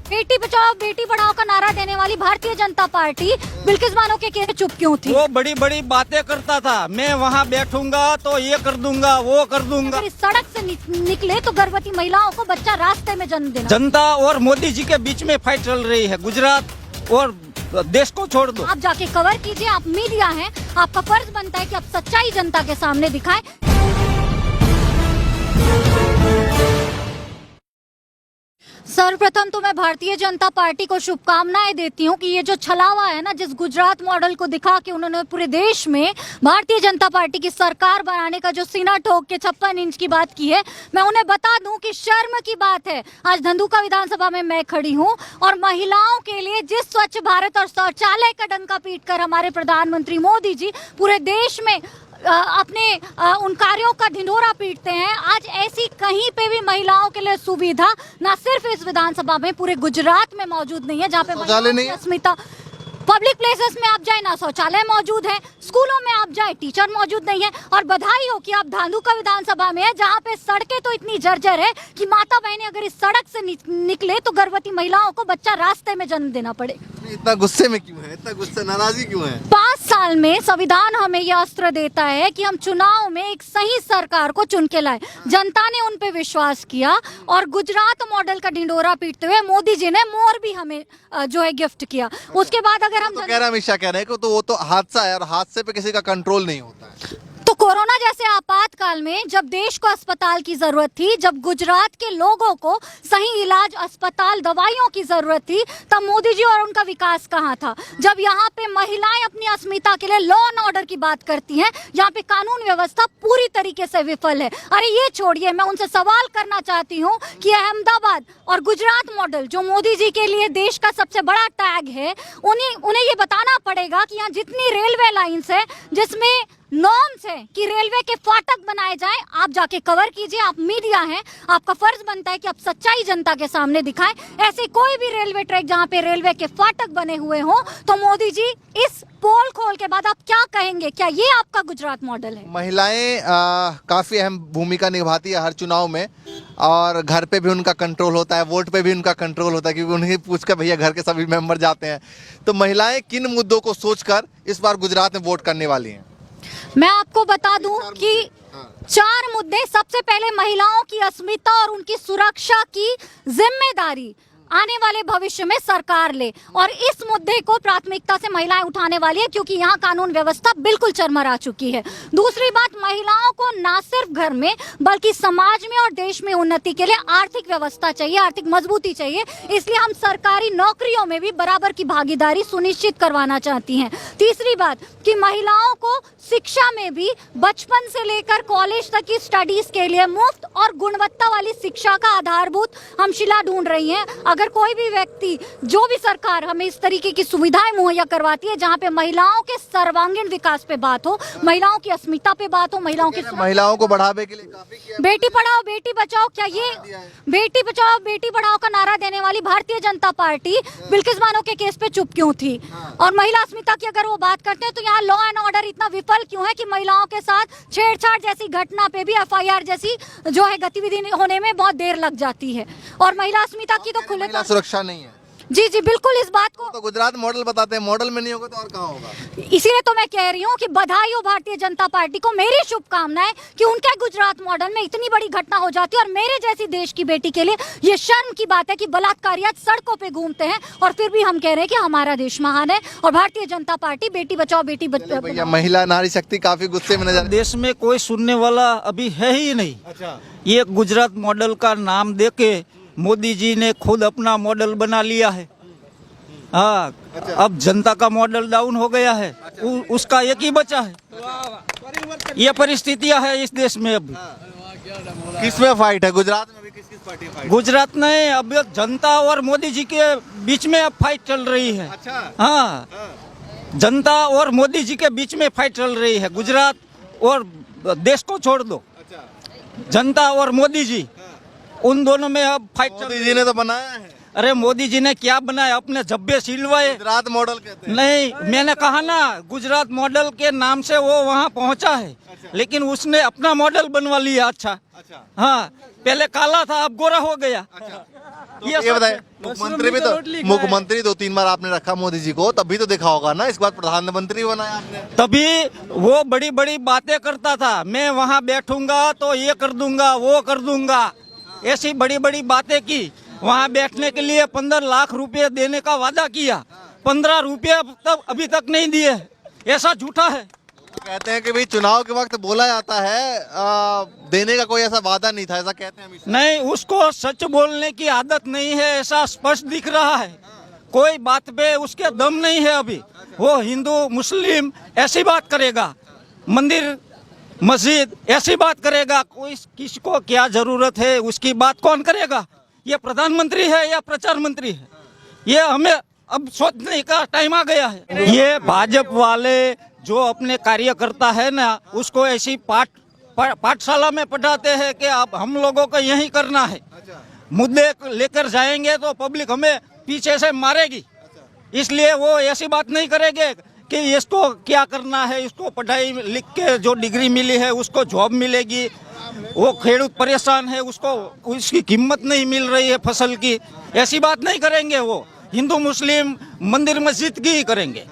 बेटी बचाओ बेटी पढ़ाओ का नारा देने वाली भारतीय जनता पार्टी बिल्किस बानो के केस चुप क्यों थी? वो बड़ी बड़ी बातें करता था, मैं वहाँ बैठूंगा तो ये कर दूंगा वो कर दूंगा। अगर इस सड़क से निकले तो गर्भवती महिलाओं को बच्चा रास्ते में जन्म देना। जनता और मोदी जी के बीच में फाइट चल रही है, गुजरात और देश को छोड़ दो। आप जाके कवर कीजिए, आप मीडिया हैं, आपका फर्ज बनता है कि आप सच्चाई जनता के सामने दिखाएं। सर्वप्रथम तो मैं भारतीय जनता पार्टी को शुभकामनाएं देती हूं कि ये जो छलावा है ना, जिस गुजरात मॉडल को दिखा के उन्होंने पूरे देश में भारतीय जनता पार्टी की सरकार बनाने का जो सीना ठोक के 56 इंच की बात की है, मैं उन्हें बता दूं कि शर्म की बात है। आज धंधुका विधानसभा में मैं खड़ी हूं और महिलाओं के लिए जिस स्वच्छ भारत और शौचालय का डंका पीटकर हमारे प्रधानमंत्री मोदी जी पूरे देश में अपने उन कार्यों का ढिंढोरा पीटते हैं, आज ऐसी कहीं पे भी महिलाओं के लिए सुविधा ना सिर्फ इस विधानसभा में पूरे गुजरात में मौजूद नहीं है, जहाँ पे शौचालय नहीं है। अस्मिता पब्लिक प्लेसेस में आप जाए ना शौचालय मौजूद है, स्कूलों में आप जाए टीचर मौजूद नहीं है। और बधाई हो कि आप धांधुका विधानसभा में है, जहाँ पे सड़कें तो इतनी जर्जर है कि माता बहनें अगर इस सड़क से निकले तो गर्भवती महिलाओं को बच्चा रास्ते में जन्म देना पड़े। इतना गुस्से में क्यों है, इतना गुस्से नाराजगी क्यों है? 5 साल में संविधान हमें यह अस्त्र देता है कि हम चुनाव में एक सही सरकार को चुन के लाए। जनता ने उन पे विश्वास किया और गुजरात मॉडल का ढिंडोरा पीटते हुए मोदी जी ने मोर भी हमें जो है गिफ्ट किया। उसके बाद अगर हम तो कह रहे अमित शाह कह रहे हैं कि तो वो तो हादसा है और हादसे पे किसी का कंट्रोल नहीं होता है। तो कोरोना जैसे आपातकाल में जब देश को अस्पताल की जरूरत थी, जब गुजरात के लोगों को सही इलाज, अस्पताल, दवाइयों की जरूरत थी, तब मोदी जी और उनका विकास कहाँ था? जब यहाँ पे महिलाएं अपनी अस्मिता के लिए लॉ एंड ऑर्डर की बात करती हैं, यहाँ पे कानून व्यवस्था पूरी तरीके से विफल है। अरे ये छोड़िए, मैं उनसे सवाल करना चाहती हूँ कि अहमदाबाद और गुजरात मॉडल जो मोदी जी के लिए देश का सबसे बड़ा टैग है, उन्हें ये बताना पड़ेगा कि यहाँ जितनी रेलवे लाइन्स है जिसमें नॉर्म्स है कि रेलवे के फाटक बनाए जाएं, आप जाके कवर कीजिए, आप मीडिया हैं, आपका फर्ज बनता है कि आप सच्चाई जनता के सामने दिखाएं। ऐसे कोई भी रेलवे ट्रैक जहां पे रेलवे के फाटक बने हुए हों, तो मोदी जी इस पोल खोल के बाद आप क्या कहेंगे? क्या ये आपका गुजरात मॉडल है? महिलाएं काफी अहम भूमिका निभाती है हर चुनाव में, और घर पे भी उनका कंट्रोल होता है, वोट पे भी उनका कंट्रोल होता है, क्योंकि उन्हें पूछ कर भैया घर के सभी मेंबर जाते हैं। तो महिलाएं किन मुद्दों को सोचकर इस बार गुजरात में वोट करने वाली हैं? मैं आपको बता दूं कि 4 मुद्दे। सबसे पहले महिलाओं की अस्मिता और उनकी सुरक्षा की जिम्मेदारी आने वाले भविष्य में सरकार ले, और इस मुद्दे को प्राथमिकता से महिलाएं उठाने वाली है, क्योंकि यहाँ कानून व्यवस्था बिल्कुल चरमरा चुकी है। दूसरी बात, महिलाओं को ना सिर्फ घर में बल्कि समाज में और देश में उन्नति के लिए आर्थिक व्यवस्था चाहिए, आर्थिक मजबूती चाहिए, इसलिए हम सरकारी नौकरियों में भी बराबर की भागीदारी सुनिश्चित करवाना चाहती हैं। तीसरी बात कि महिलाओं को शिक्षा में भी बचपन से लेकर कॉलेज तक की स्टडीज के लिए मुफ्त और गुणवत्ता वाली शिक्षा का आधारभूत हम शिला ढूंढ रही हैं। अगर कोई भी व्यक्ति, जो भी सरकार हमें इस तरीके की सुविधाएं मुहैया करवाती है जहां पे महिलाओं के सर्वांगीण विकास पे बात हो, महिलाओं की अस्मिता पे बात हो, महिलाओं को बढ़ावे के लिए काफी किया। बेटी पढ़ाओ बेटी बचाओ, क्या ये बेटी बचाओ बेटी पढ़ाओ का नारा देने वाली भारतीय जनता पार्टी बिल्किस बानो के केस पे चुप क्यों थी? और महिला अस्मिता की अगर वो बात करते हैं तो यहाँ लॉ एंड ऑर्डर इतना विफल क्यों है कि महिलाओं के साथ छेड़छाड़ जैसी घटना पे भी FIR जैसी जो है गतिविधि होने में बहुत देर लग जाती है? और महिला अस्मिता की तो खुले सुरक्षा नहीं है। जी जी बिल्कुल, इस बात को तो गुजरात मॉडल बताते हैं, मॉडल में नहीं होगा तो और कहाँ होगा? इसीलिए तो मैं कह रही हूँ कि बधाई हो भारतीय जनता पार्टी को, मेरी शुभकामनाएं कि उनके गुजरात मॉडल में इतनी बड़ी घटना हो जाती है। और मेरे जैसी देश की बेटी के लिए ये शर्म की बात है कि बलात्कारी आज सड़कों पे घूमते हैं और फिर भी हम कह रहे हैं कि हमारा देश महान है और भारतीय जनता पार्टी बेटी बचाओ बेटी भैया महिला नारी शक्ति काफी गुस्से में नजर। देश में कोई सुनने वाला अभी है ही नहीं। अच्छा, ये गुजरात मॉडल का नाम देके मोदी जी ने खुद अपना मॉडल बना लिया है। हाँ, अब जनता का मॉडल डाउन हो गया है। उसका एक ही बचा है। ये परिस्थितियां है इस देश में। अब किसमें फाइट है गुजरात में? भी किस पार्टी फाइट? गुजरात में अब जनता और मोदी जी के बीच में अब फाइट चल रही है। अच्छा, हाँ, जनता और मोदी जी के बीच में फाइट चल रही है। गुजरात और देश को छोड़ दो, जनता और मोदी जी, उन दोनों में अब फाइट चल रही है। मोदी जी ने तो बनाया है। अरे मोदी जी ने क्या बनाया? अपने जब्बे सिलवाए। गुजरात मॉडल कहते हैं। नहीं, मैंने कहा ना, गुजरात मॉडल के नाम से वो वहाँ पहुँचा है। अच्छा। लेकिन उसने अपना मॉडल बनवा लिया। अच्छा, अच्छा, हाँ, पहले काला था अब गोरा हो गया। तो ये बताए मुख्यमंत्री भी तो मुख्यमंत्री 2-3 बार आपने रखा मोदी जी को, तभी तो देखा होगा ना, इस बार प्रधानमंत्री बनाया आपने। तभी वो बड़ी बड़ी बातें करता था, मैं वहाँ बैठूंगा तो ये कर दूंगा वो कर दूंगा, ऐसी बड़ी बड़ी बातें की। वहाँ बैठने के लिए 15 लाख रुपए देने का वादा किया, 15 रुपये अभी तक नहीं दिए, ऐसा झूठा है। कहते हैं कि भाई चुनाव के वक्त बोला जाता है देने का कोई ऐसा वादा नहीं था, ऐसा कहते हैं हमेशा। नहीं, उसको सच बोलने की आदत नहीं है, ऐसा स्पष्ट दिख रहा है। कोई बात पे उसके दम नहीं है अभी। वो हिंदू मुस्लिम ऐसी बात करेगा, मंदिर मस्जिद ऐसी बात करेगा, कोई किसको क्या जरूरत है उसकी बात कौन करेगा? ये प्रधानमंत्री है या प्रचार मंत्री है? ये हमें अब सोचने का टाइम आ गया है। ये भाजपा वाले जो अपने कार्यकर्ता है ना, उसको ऐसी पाठशाला में पढ़ाते हैं कि अब हम लोगों को यही करना है। मुद्दे लेकर जाएंगे तो पब्लिक हमें पीछे से मारेगी, इसलिए वो ऐसी बात नहीं करेंगे कि इसको क्या करना है, इसको पढ़ाई लिख के जो डिग्री मिली है उसको जॉब मिलेगी, वो खेडूत परेशान है उसको उसकी कीमत नहीं मिल रही है फसल की, ऐसी बात नहीं करेंगे। वो हिंदू मुस्लिम मंदिर मस्जिद की ही करेंगे।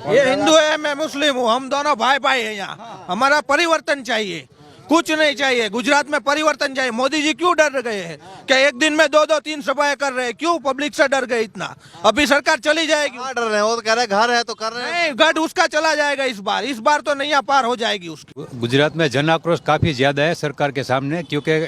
ये हिंदू है, मैं मुस्लिम हूँ, हम दोनों भाई भाई हैं यहाँ। हमारा परिवर्तन चाहिए, कुछ नहीं चाहिए। गुजरात में परिवर्तन चाहिए। मोदी जी क्यों डर गए हैं? क्या एक दिन में 2-3 सभाएं कर रहे हैं? क्यों पब्लिक से डर गए इतना? अभी सरकार चली जाएगी। डर रहे हैं, वो तो कह रहे हैं घर है तो कर रहे हैं। नहीं, गढ़ उसका चला जाएगा इस बार तो नैया पार हो जाएगी उसकी। गुजरात में जन आक्रोश काफ़ी ज़्यादा है सरकार के सामने, क्योंकि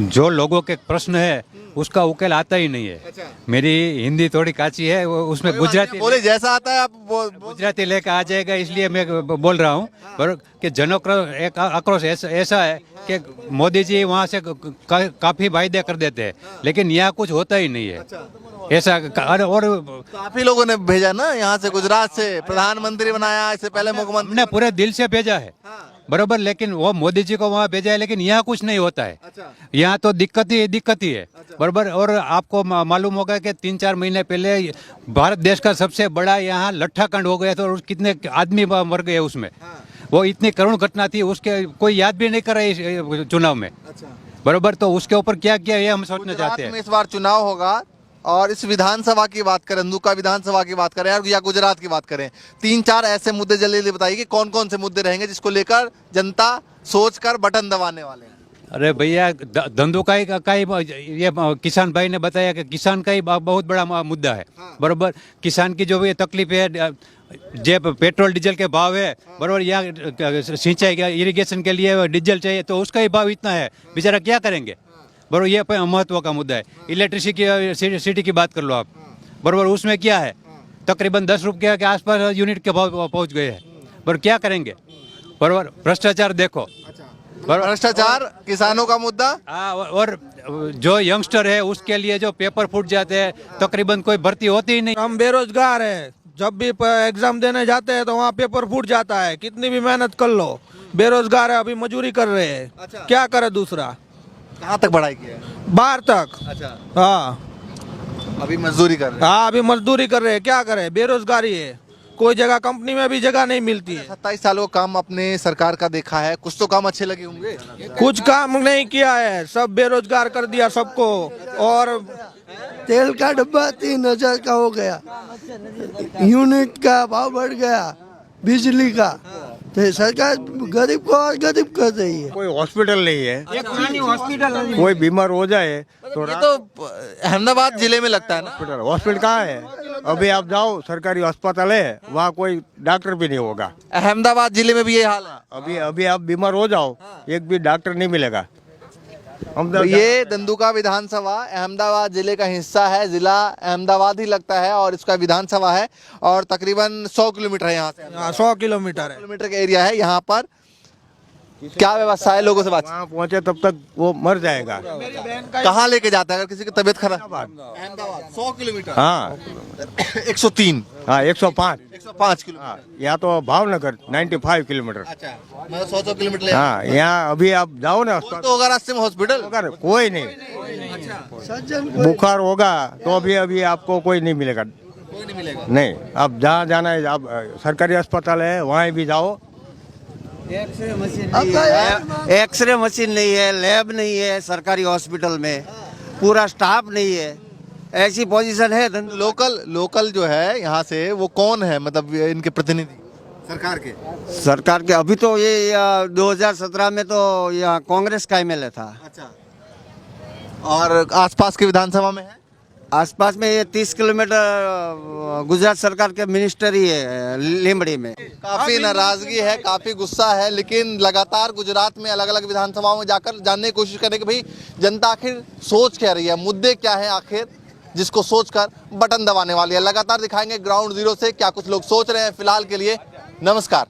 जो लोगों के प्रश्न है उसका उकेल आता ही नहीं है। मेरी हिंदी थोड़ी काची है, वो उसमें गुजराती बोले जैसा आता है आप गुजराती लेकर आ जाएगा, इसलिए मैं बोल रहा हूँ। पर कि जन एक आक्रोश ऐसा है कि मोदी जी वहाँ से काफ़ी वायदे कर देते हैं, लेकिन यहाँ कुछ होता ही नहीं है। ऐसा और काफी लोगों ने भेजा ना यहाँ से, गुजरात से प्रधानमंत्री बनाया, इससे पहले मुख्यमंत्री हमने पूरे दिल से भेजा है, बरोबर, लेकिन वो मोदी जी को वहाँ भेजा है, लेकिन यहाँ कुछ नहीं होता है। यहाँ तो दिक्कत ही है, बरोबर। और आपको मालूम होगा कि 3-4 महीने पहले भारत देश का सबसे बड़ा यहाँ लट्ठाकांड हो गया था और कितने आदमी मर गए उसमें। वो इतनी करुण घटना थी, उसके कोई याद भी नहीं कर रहा चुनाव में, बरोबर। तो उसके ऊपर क्या किया ये हम सोचना चाहते हैं। इस बार चुनाव होगा और इस विधानसभा की बात करें, दुमका विधानसभा की बात करें या गुजरात की बात करें, 3-4 ऐसे मुद्दे जल्दी बताइए कि कौन कौन से मुद्दे रहेंगे जिसको लेकर जनता सोचकर बटन दबाने वाले हैं। अरे भैया, धंधुका ही ये किसान भाई ने बताया कि किसान का ही बहुत बड़ा मुद्दा है, बरोबर। किसान की जो भी तकलीफ है, जो पेट्रोल डीजल के भाव है, बरोबर, यहाँ सिंचाई का इरिगेशन के लिए डीजल चाहिए तो उसका ही भाव इतना है, बेचारा क्या करेंगे, बरोबर। ये महत्व का मुद्दा है। इलेक्ट्रिसिटी की बात कर लो आप, बरोबर, उसमें क्या है, तकरीबन 10 रुपये के आसपास यूनिट के भाव पहुंच गए हैं, बरोबर। क्या करेंगे, बरोबर। भ्रष्टाचार देखो, भ्रष्टाचार किसानों का मुद्दा। और जो यंगस्टर है उसके लिए जो पेपर फूट जाते हैं, तकरीबन कोई भर्ती होती ही नहीं। हम बेरोजगार हैं, जब भी एग्जाम देने जाते हैं तो वहाँ पेपर फूट जाता है। कितनी भी मेहनत कर लो, बेरोजगार है, अभी मजदूरी कर रहे हैं। क्या करे दूसरा? कहाँ तक पढ़ाई की है? 12 तक। अच्छा, हाँ, अभी मजदूरी कर रहे हैं। हाँ, अभी मजदूरी कर रहे हैं। क्या करे, बेरोजगारी है, कोई जगह कंपनी में भी जगह नहीं मिलती है। 27 सालों का काम अपने सरकार का देखा है, कुछ तो काम अच्छे लगे होंगे। कुछ काम नहीं किया है, सब बेरोजगार कर दिया सबको। और तेल का डब्बा 3000 का हो गया, यूनिट का भाव बढ़ गया, बिजली का, तो सरकार गरीब को और गरीब कर रही है। कोई हॉस्पिटल नहीं है, कोई बीमार हो जाए तो ये तो अहमदाबाद जिले में लगता है ना। हॉस्पिटल कहाँ है? अभी आप जाओ, सरकारी अस्पताल है, वहाँ कोई डॉक्टर भी नहीं होगा। अहमदाबाद जिले में भी ये हाल है। अभी आप बीमार हो जाओ, एक भी डॉक्टर नहीं मिलेगा। तो ये धंधुका विधानसभा अहमदाबाद जिले का हिस्सा है, जिला अहमदाबाद ही लगता है और इसका विधानसभा है और तकरीबन 100 किलोमीटर है यहाँ से। 100 किलोमीटर है, किलोमीटर का एरिया है। यहाँ पर क्या व्यवस्था है, लोगों से बात? वहाँ पहुँचे तब तक वो मर जाएगा। कहाँ लेके जाता है अगर किसी की तबीयत खराब? अहमदाबाद 100 किलोमीटर। हाँ 103। हाँ 105 किलोमीटर। हाँ, यहाँ तो भावनगर 95 किलोमीटर। अच्छा, मतलब 100 किलोमीटर। हाँ, यहाँ अभी आप जाओ ना तो होगा रास्ते में हॉस्पिटल? कोई नहीं, बुखार होगा तो अभी आपको कोई नहीं मिलेगा। कोई नहीं मिलेगा। नहीं, आप जहाँ जाना है, आप सरकारी अस्पताल है वहाँ भी जाओ, एक्सरे मशीन नहीं है, लैब नहीं है सरकारी हॉस्पिटल में, पूरा स्टाफ नहीं है, ऐसी पोजीशन है। लोकल जो है यहाँ से वो कौन है, मतलब इनके प्रतिनिधि सरकार के अभी तो ये 2017 में तो यहाँ कांग्रेस का एमएलए था। अच्छा, और आसपास के विधानसभा में है? आसपास में ये 30 किलोमीटर गुजरात सरकार के मिनिस्टर ही है लीमड़ी में। काफी नाराजगी है, काफी गुस्सा है, लेकिन लगातार गुजरात में अलग अलग विधानसभाओं में जाकर जानने की कोशिश करें कि भाई जनता आखिर सोच क्या रही है, मुद्दे क्या है आखिर, जिसको सोचकर बटन दबाने वाली है। लगातार दिखाएंगे ग्राउंड जीरो से क्या कुछ लोग सोच रहे हैं। फिलहाल के लिए नमस्कार।